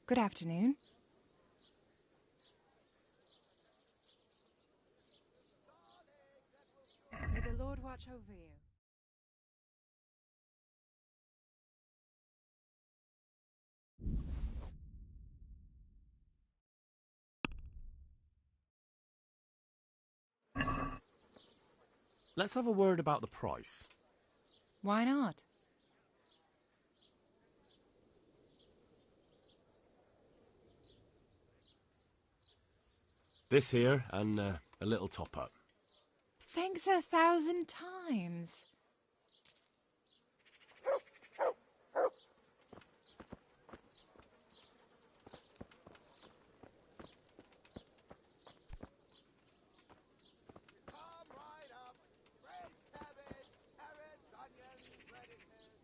Good afternoon. May the Lord watch over you. Let's have a word about the price. Why not? This here and a little top-up. Thanks 1,000 times.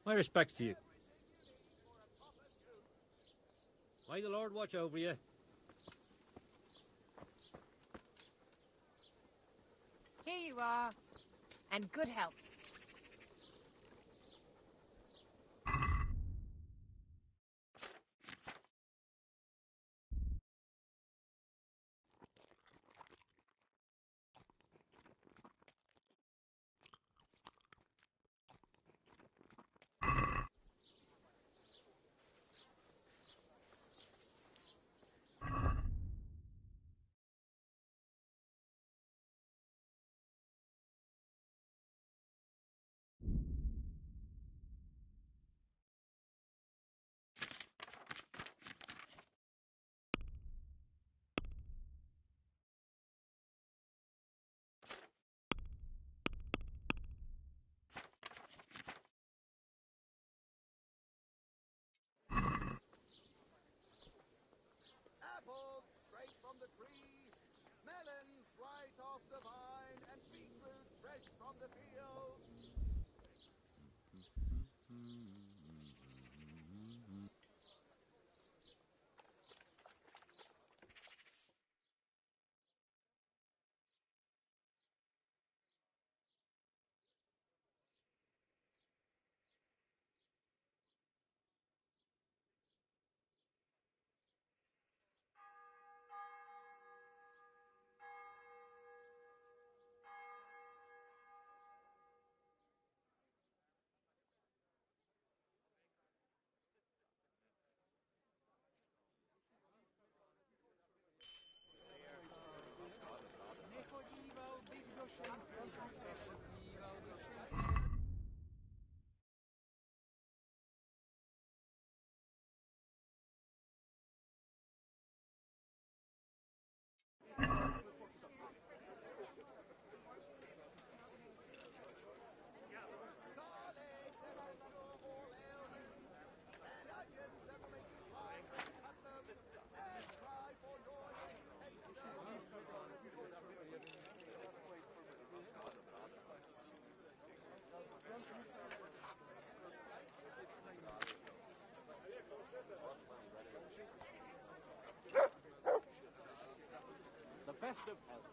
My respects to you. May the Lord watch over you. Here you are. And good health. Apples straight from the tree, melons right off the vine, and beetroot fresh from the field. The best of health.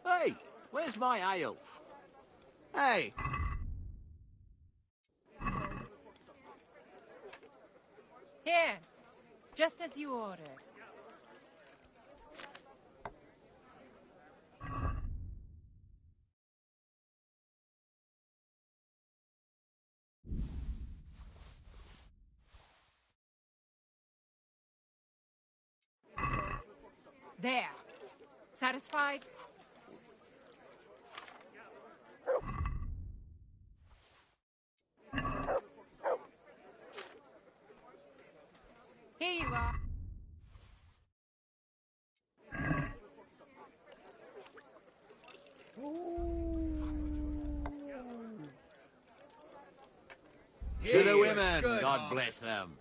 Hey, where's my ale? Hey! Here. Just as you ordered. There. Satisfied? Here you are. To the women, God bless them.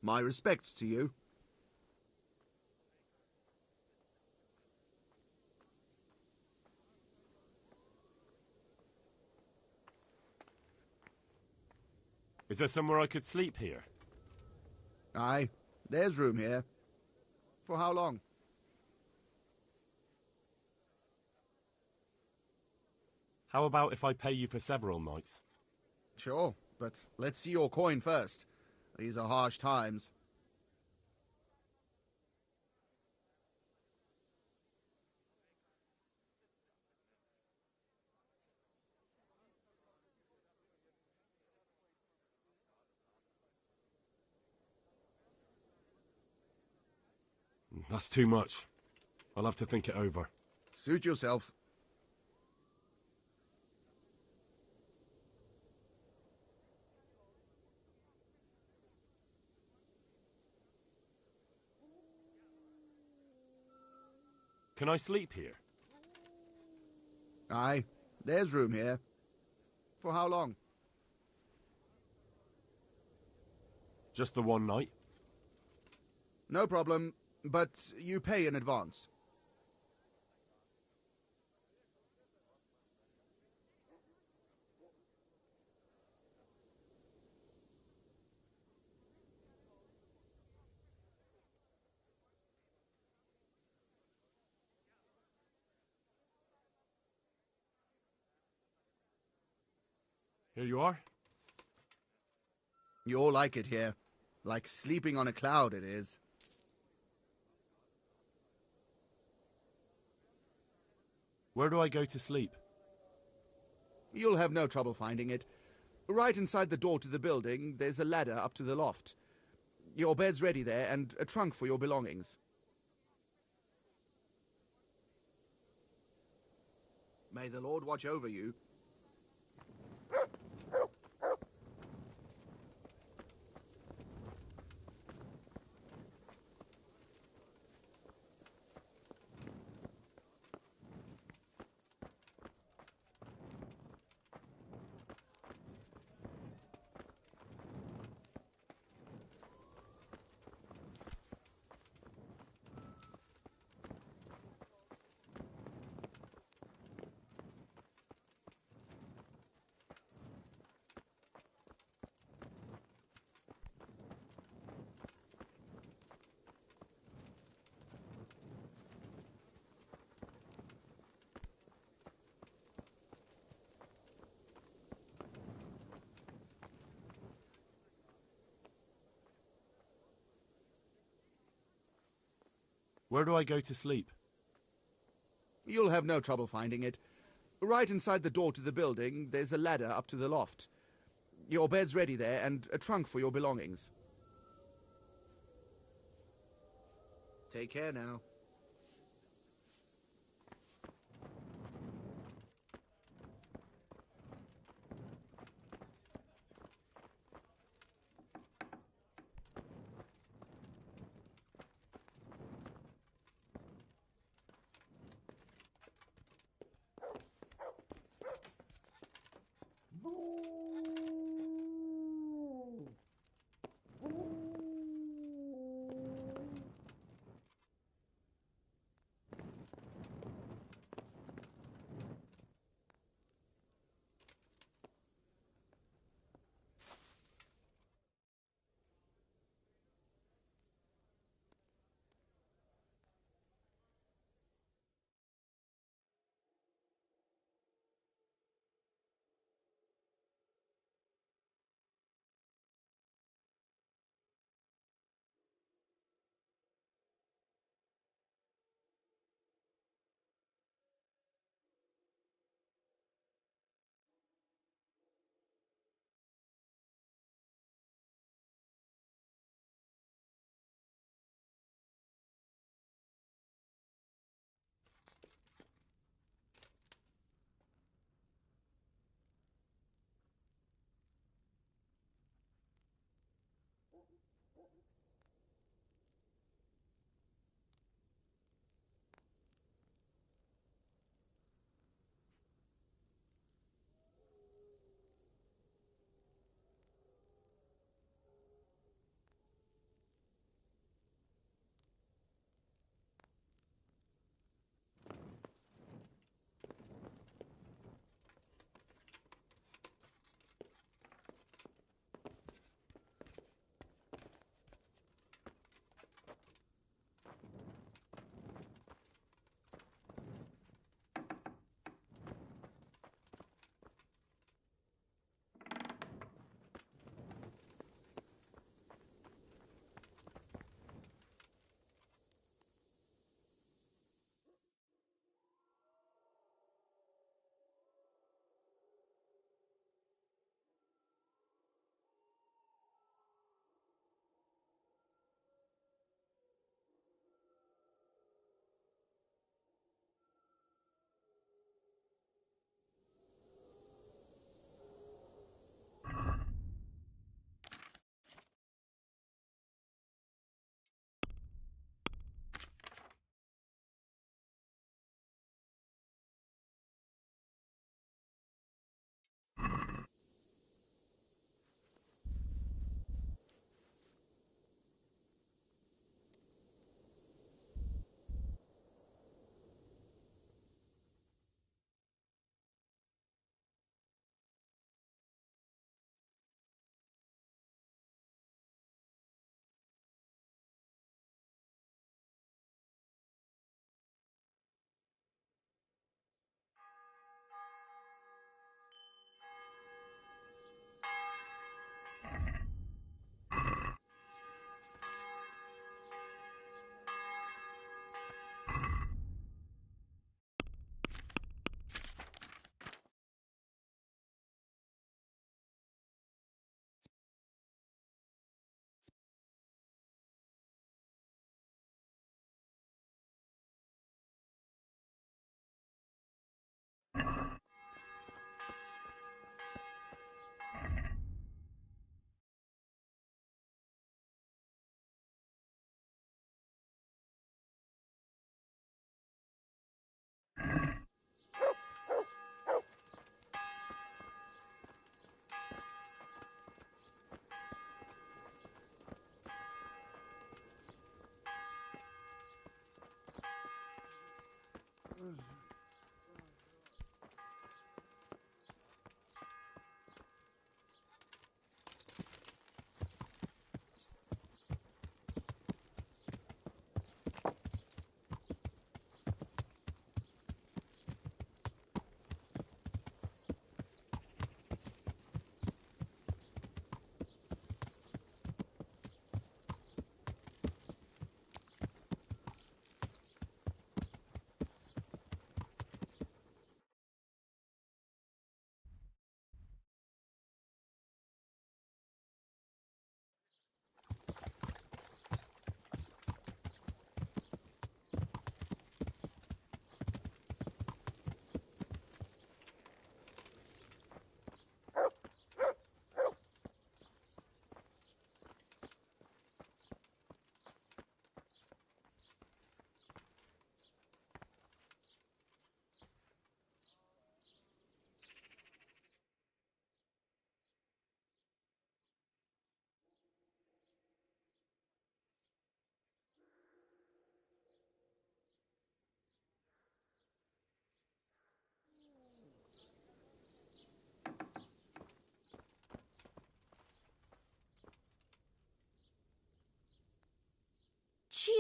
My respects to you. Is there somewhere I could sleep here? Aye, there's room here. For how long? How about if I pay you for several nights? Sure, but let's see your coin first. These are harsh times. That's too much. I'll have to think it over. Suit yourself. Can I sleep here? Aye, there's room here. For how long? Just the one night? No problem, but you pay in advance. Here you are. You'll like it here. Like sleeping on a cloud, it is. Where do I go to sleep? You'll have no trouble finding it. Right inside the door to the building, there's a ladder up to the loft. Your bed's ready there, and a trunk for your belongings. May the Lord watch over you. Where do I go to sleep? You'll have no trouble finding it. Right inside the door to the building, there's a ladder up to the loft. Your bed's ready there, and a trunk for your belongings. Take care now.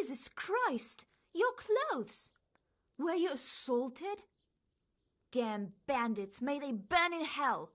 Jesus Christ! Your clothes! Were you assaulted? Damn bandits, may they burn in hell!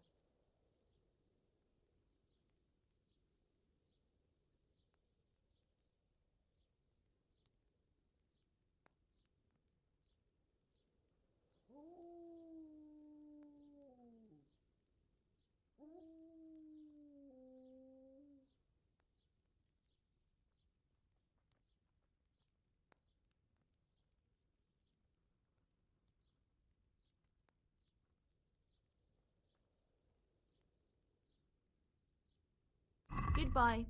Goodbye.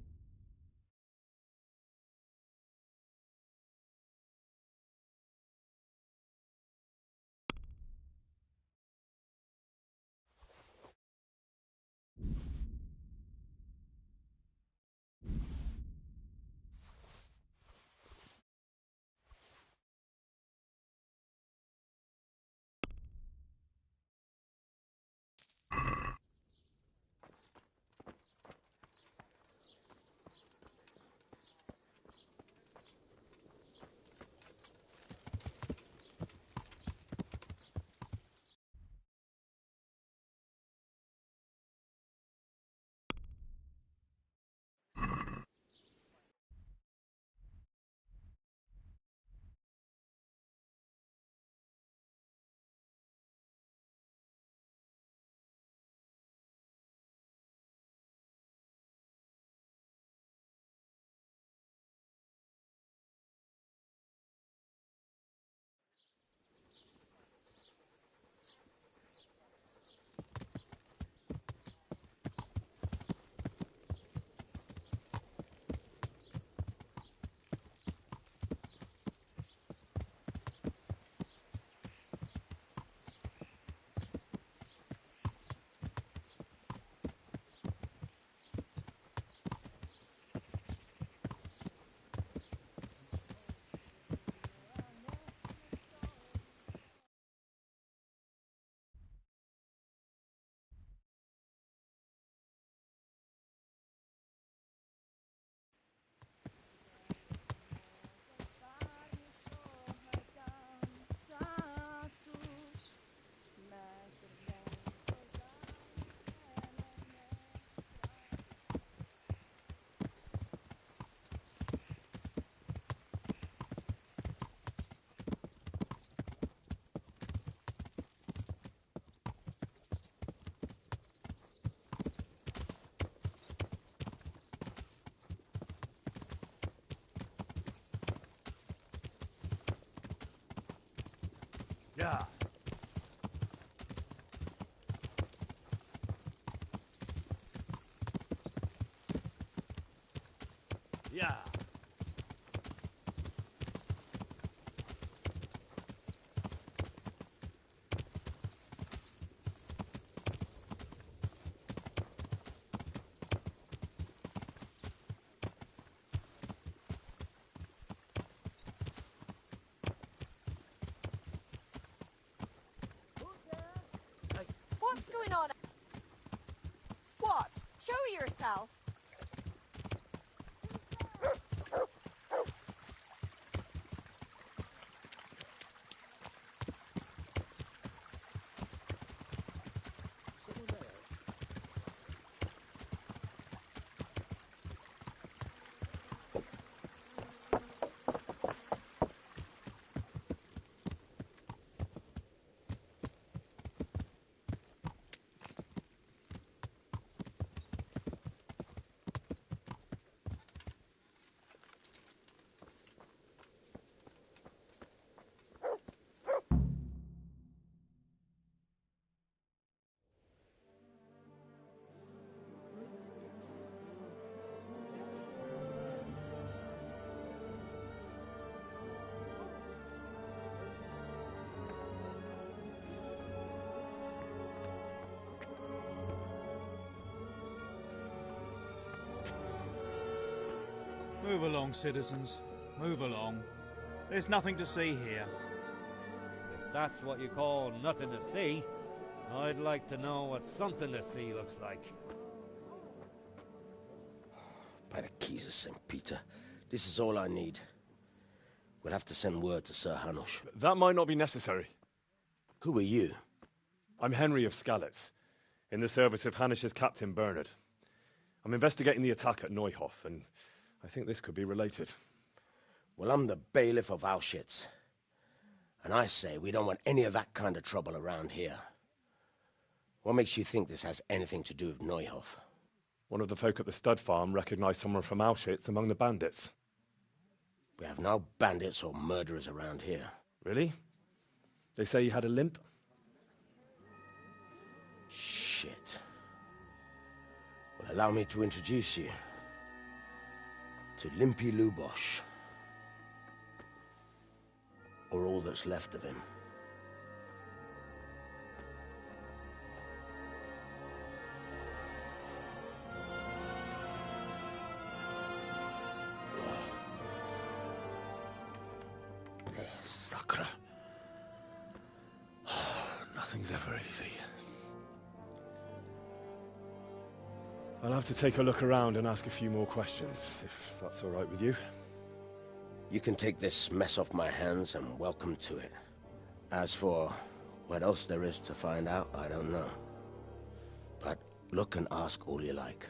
Yeah. Yeah. What's going on? What? Show yourself. Move along, citizens. Move along. There's nothing to see here. If that's what you call nothing to see, I'd like to know what something to see looks like. By the keys of St. Peter, this is all I need. We'll have to send word to Sir Hanush. That might not be necessary. Who are you? I'm Henry of Skalitz, in the service of Hanush's Captain Bernard. I'm investigating the attack at Neuhof, and I think this could be related. Well, I'm the bailiff of Auschwitz. And I say we don't want any of that kind of trouble around here. What makes you think this has anything to do with Neuhof? One of the folk at the stud farm recognized someone from Auschwitz among the bandits. We have no bandits or murderers around here. Really? They say he had a limp? Shit. Well, allow me to introduce you to Limpy Lubosh. Or all that's left of him. Sacre. Nothing's ever easy. I'll have to take a look around and ask a few more questions, if that's all right with you. You can take this mess off my hands and welcome to it. As for what else there is to find out, I don't know. But look and ask all you like.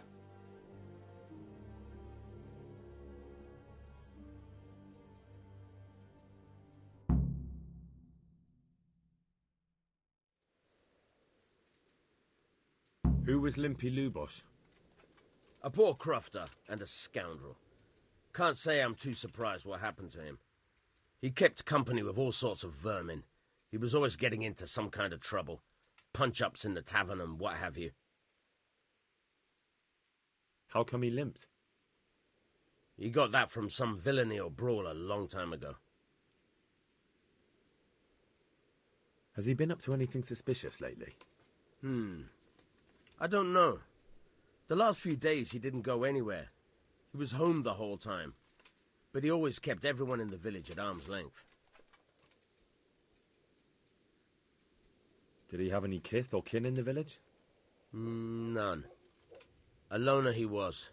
Who was Limpy Lubosh? A poor crofter and a scoundrel. Can't say I'm too surprised what happened to him. He kept company with all sorts of vermin. He was always getting into some kind of trouble. Punch-ups in the tavern and what have you. How come he limped? He got that from some villainy or brawl a long time ago. Has he been up to anything suspicious lately? I don't know. The last few days he didn't go anywhere. He was home the whole time. But he always kept everyone in the village at arm's length. Did he have any kith or kin in the village? None. A loner he was.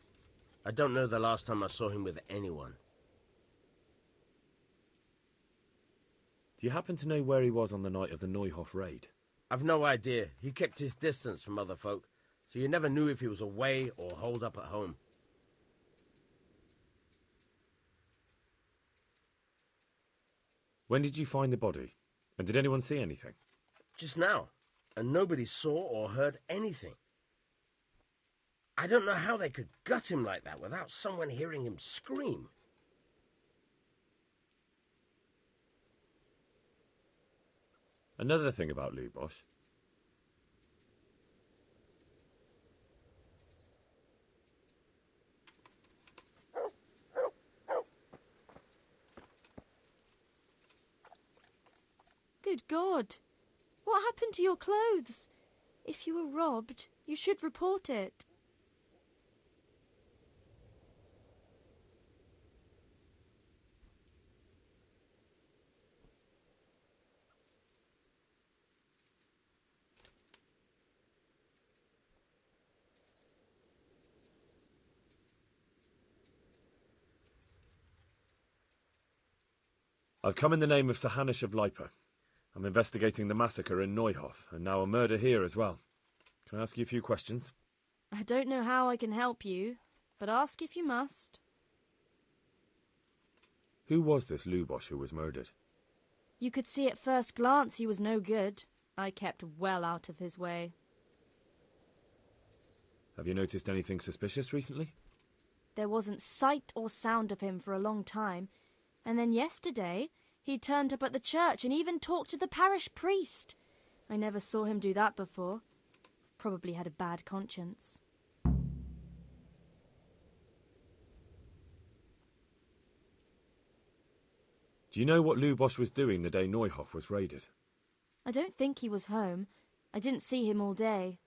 I don't know the last time I saw him with anyone. Do you happen to know where he was on the night of the Neuhof raid? I've no idea. He kept his distance from other folk, so you never knew if he was away or holed up at home. When did you find the body? And did anyone see anything? Just now, and nobody saw or heard anything. I don't know how they could gut him like that without someone hearing him scream. Another thing about Lubosh. Good God! What happened to your clothes? If you were robbed, you should report it. I've come in the name of Sir Hanush of Lipa. I'm investigating the massacre in Neuhof, and now a murder here as well. Can I ask you a few questions? I don't know how I can help you, but ask if you must. Who was this Lubosh who was murdered? You could see at first glance he was no good. I kept well out of his way. Have you noticed anything suspicious recently? There wasn't sight or sound of him for a long time, and then yesterday he turned up at the church and even talked to the parish priest. I never saw him do that before. Probably had a bad conscience. Do you know what Lubosh was doing the day Neuhof was raided? I don't think he was home. I didn't see him all day.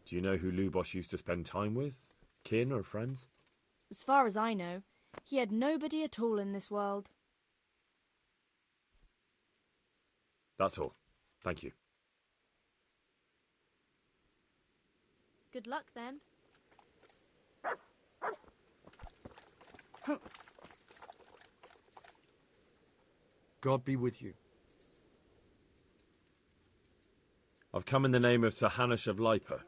Do you know who Lubosh used to spend time with? Kin or friends? As far as I know, he had nobody at all in this world. That's all. Thank you. Good luck then. God be with you. I've come in the name of Sir Hanush of Lipa.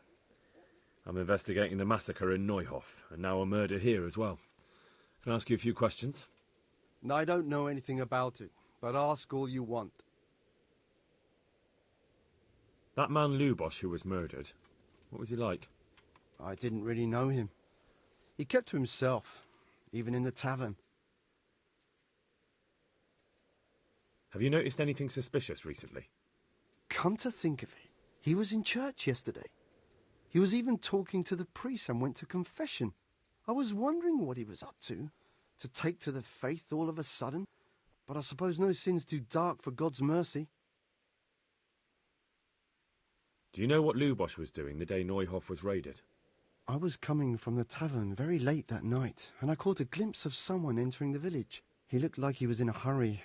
I'm investigating the massacre in Neuhof, and now a murder here as well. Can I ask you a few questions? I don't know anything about it, but ask all you want. That man Lubosh who was murdered, what was he like? I didn't really know him. He kept to himself, even in the tavern. Have you noticed anything suspicious recently? Come to think of it, he was in church yesterday. He was even talking to the priest and went to confession. I was wondering what he was up to take to the faith all of a sudden. But I suppose no sin's too dark for God's mercy. Do you know what Lubosh was doing the day Neuhof was raided? I was coming from the tavern very late that night, and I caught a glimpse of someone entering the village. He looked like he was in a hurry.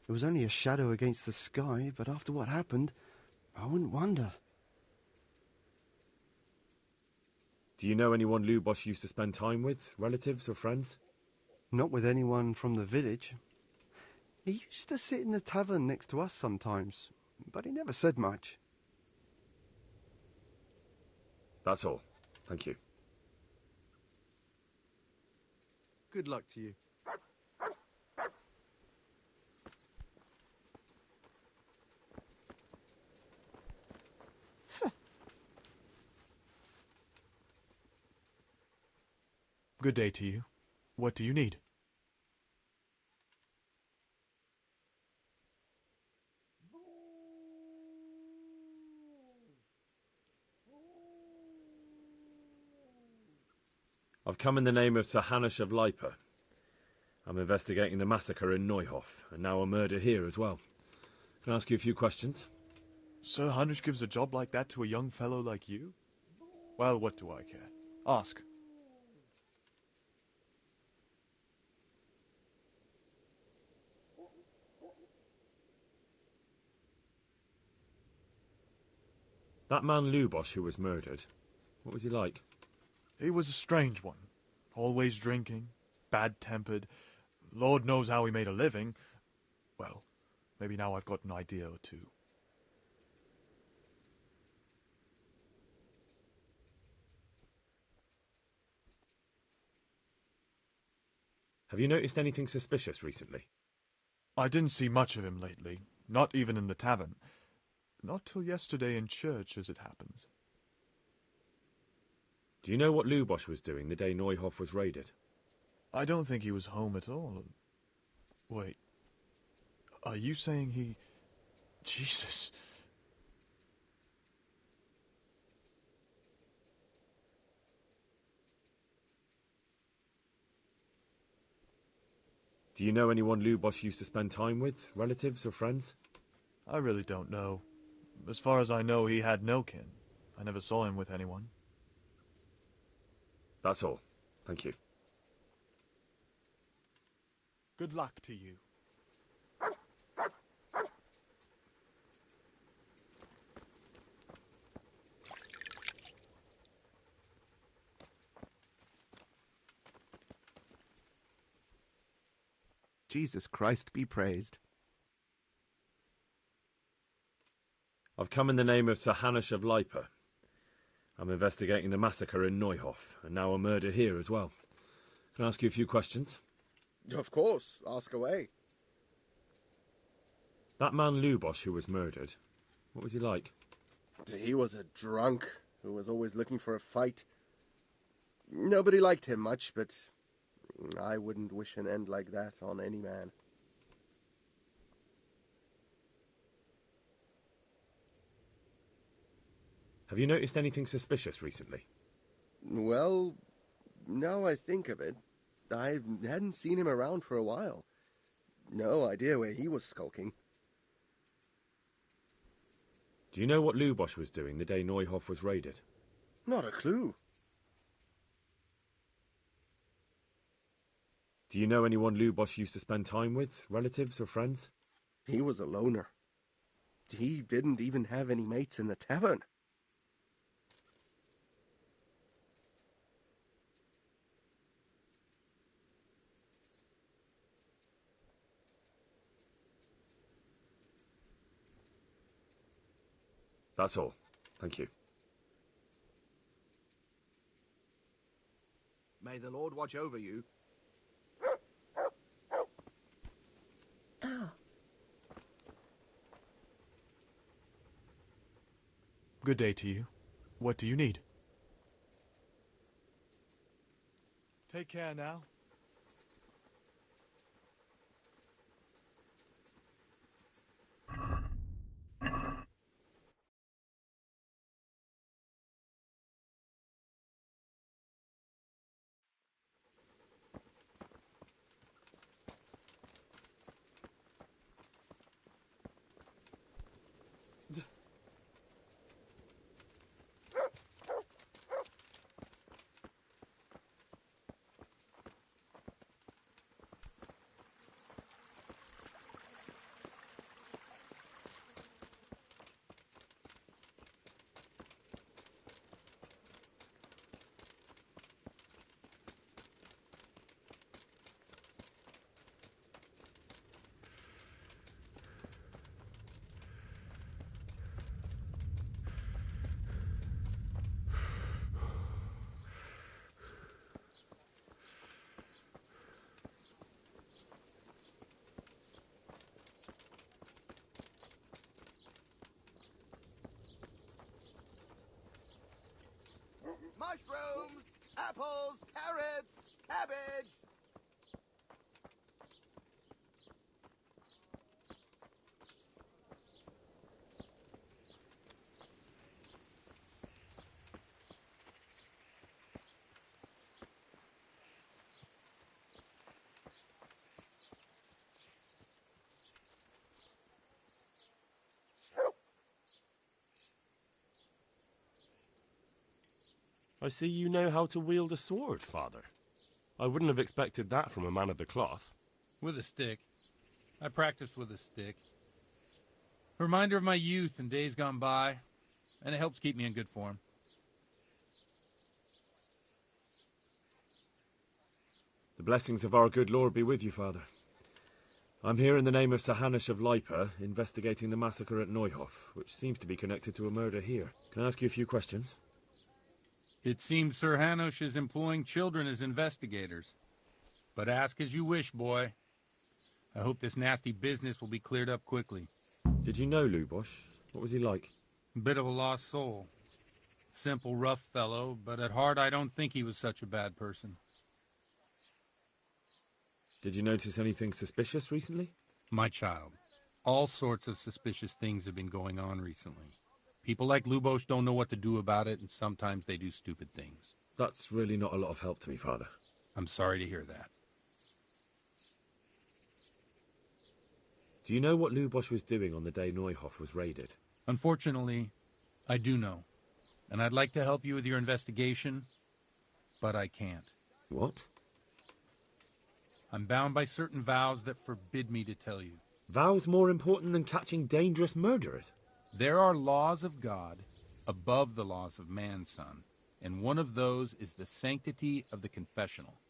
It was only a shadow against the sky, but after what happened, I wouldn't wonder. Do you know anyone Lubosh used to spend time with, relatives or friends? Not with anyone from the village. He used to sit in the tavern next to us sometimes, but he never said much. That's all. Thank you. Good luck to you. Good day to you. What do you need? I've come in the name of Sir Hanush of Lipa. I'm investigating the massacre in Neuhof, and now a murder here as well. Can I ask you a few questions? Sir Hanush gives a job like that to a young fellow like you? Well, what do I care? Ask. That man Lubosh who was murdered, what was he like? He was a strange one. Always drinking, bad-tempered. Lord knows how he made a living. Well, maybe now I've got an idea or two. Have you noticed anything suspicious recently? I didn't see much of him lately, not even in the tavern. Not till yesterday in church, as it happens. Do you know what Lubosh was doing the day Neuhof was raided? I don't think he was home at all. Wait. Are you saying he... Jesus. Do you know anyone Lubosh used to spend time with, relatives or friends? I really don't know. As far as I know, he had no kin. I never saw him with anyone. That's all. Thank you. Good luck to you. Jesus Christ be praised. I've come in the name of Sir Hanush of Lipa. I'm investigating the massacre in Neuhof, and now a murder here as well. Can I ask you a few questions? Of course. Ask away. That man Lubosh who was murdered, what was he like? He was a drunk who was always looking for a fight. Nobody liked him much, but I wouldn't wish an end like that on any man. Have you noticed anything suspicious recently? Well, now I think of it, I hadn't seen him around for a while. No idea where he was skulking. Do you know what Lubosh was doing the day Neuhof was raided? Not a clue. Do you know anyone Lubosh used to spend time with, relatives or friends? He was a loner. He didn't even have any mates in the tavern. That's all. Thank you. May the Lord watch over you. Oh. Good day to you. What do you need? Take care now. Mushrooms, apples, carrots, cabbage. I see you know how to wield a sword, Father. I wouldn't have expected that from a man of the cloth. With a stick. I practiced with a stick. A reminder of my youth and days gone by, and it helps keep me in good form. The blessings of our good Lord be with you, Father. I'm here in the name of Sir Hanush of Lipa, investigating the massacre at Neuhof, which seems to be connected to a murder here. Can I ask you a few questions? It seems Sir Hanush is employing children as investigators. But ask as you wish, boy. I hope this nasty business will be cleared up quickly. Did you know Lubosh? What was he like? A bit of a lost soul. Simple, rough fellow, but at heart I don't think he was such a bad person. Did you notice anything suspicious recently? My child, all sorts of suspicious things have been going on recently. People like Lubosh don't know what to do about it, and sometimes they do stupid things. That's really not a lot of help to me, Father. I'm sorry to hear that. Do you know what Lubosh was doing on the day Neuhof was raided? Unfortunately, I do know. And I'd like to help you with your investigation, but I can't. What? I'm bound by certain vows that forbid me to tell you. Vows more important than catching dangerous murderers? There are laws of God above the laws of man, son, and one of those is the sanctity of the confessional.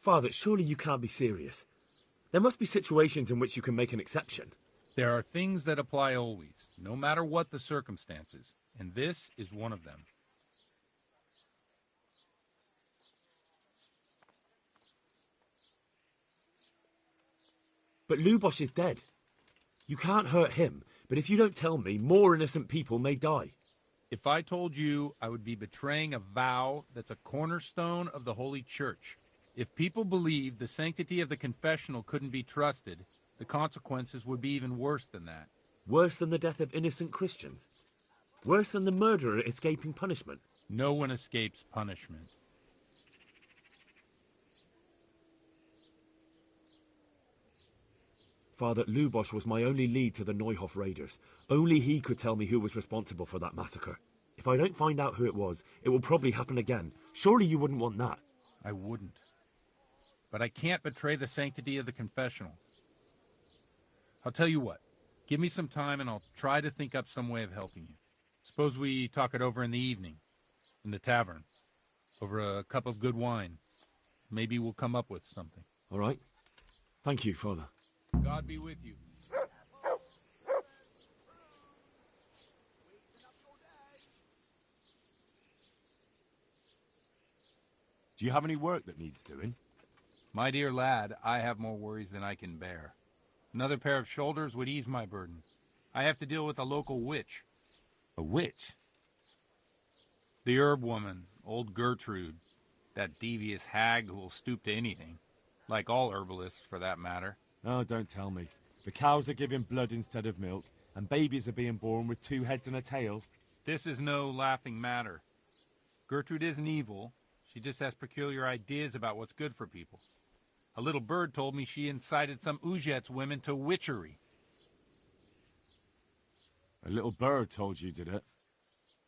Father, surely you can't be serious. There must be situations in which you can make an exception. There are things that apply always, no matter what the circumstances, and this is one of them. But Lubosh is dead. You can't hurt him, but if you don't tell me, more innocent people may die. If I told you, I would be betraying a vow that's a cornerstone of the Holy Church. If people believed the sanctity of the confessional couldn't be trusted, the consequences would be even worse than that. Worse than the death of innocent Christians? Worse than the murderer escaping punishment? No one escapes punishment. Father, Lubosh was my only lead to the Neuhof raiders. Only he could tell me who was responsible for that massacre. If I don't find out who it was, it will probably happen again. Surely you wouldn't want that. I wouldn't. But I can't betray the sanctity of the confessional. I'll tell you what. Give me some time and I'll try to think up some way of helping you. Suppose we talk it over in the evening, in the tavern, over a cup of good wine. Maybe we'll come up with something. All right. Thank you, Father. God be with you. Do you have any work that needs doing? My dear lad, I have more worries than I can bear. Another pair of shoulders would ease my burden. I have to deal with a local witch. A witch? The herb woman, old Gertrude. That devious hag who will stoop to anything. Like all herbalists, for that matter. Oh, don't tell me. The cows are giving blood instead of milk, and babies are being born with 2 heads and a tail. This is no laughing matter. Gertrude isn't evil. She just has peculiar ideas about what's good for people. A little bird told me she incited some Ujet's women to witchery. A little bird told you, did it?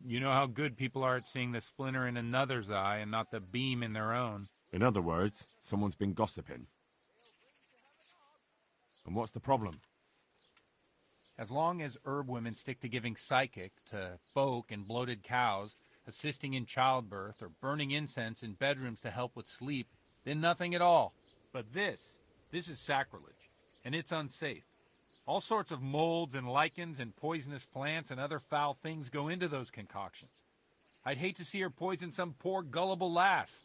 You know how good people are at seeing the splinter in another's eye and not the beam in their own. In other words, someone's been gossiping. And what's the problem? As long as herb women stick to giving psychic to folk and bloated cows, assisting in childbirth, or burning incense in bedrooms to help with sleep, then nothing at all. But this is sacrilege, and it's unsafe. All sorts of molds and lichens and poisonous plants and other foul things go into those concoctions. I'd hate to see her poison some poor gullible lass.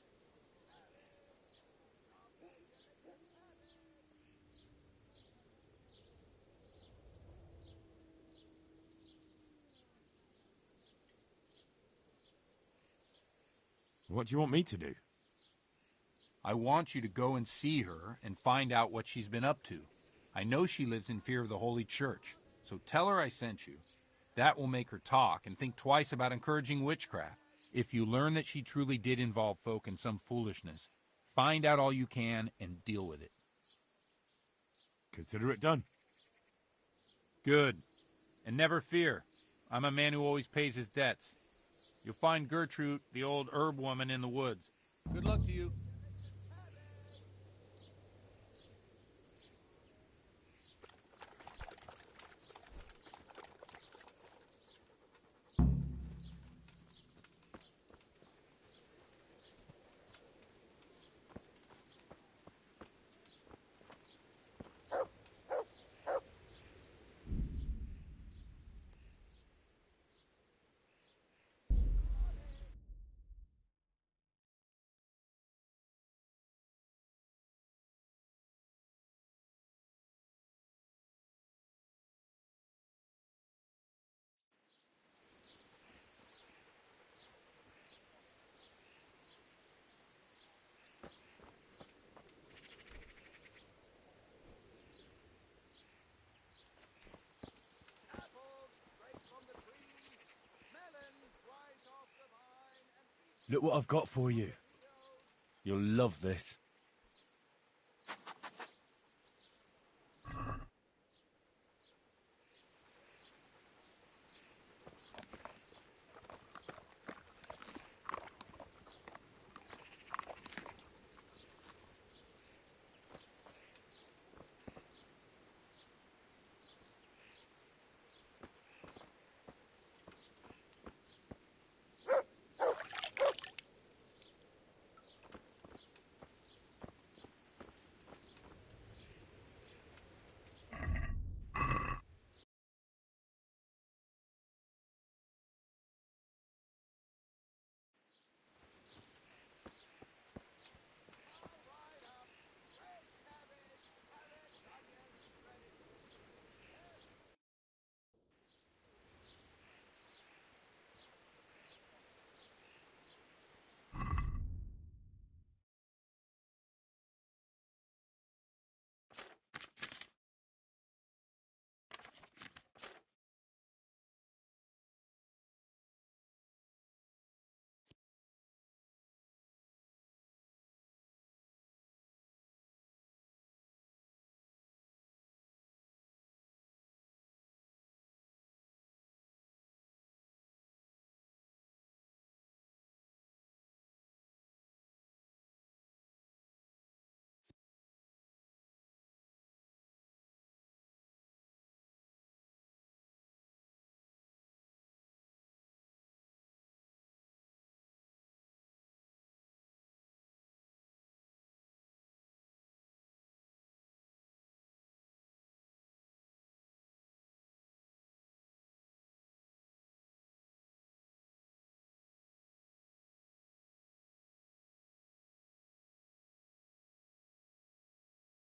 What do you want me to do? I want you to go and see her and find out what she's been up to. I know she lives in fear of the Holy Church, so tell her I sent you. That will make her talk and think twice about encouraging witchcraft. If you learn that she truly did involve folk in some foolishness, find out all you can and deal with it. Consider it done. Good. And never fear. I'm a man who always pays his debts. You'll find Gertrude, the old herb woman, in the woods. Good luck to you. Look what I've got for you. You'll love this.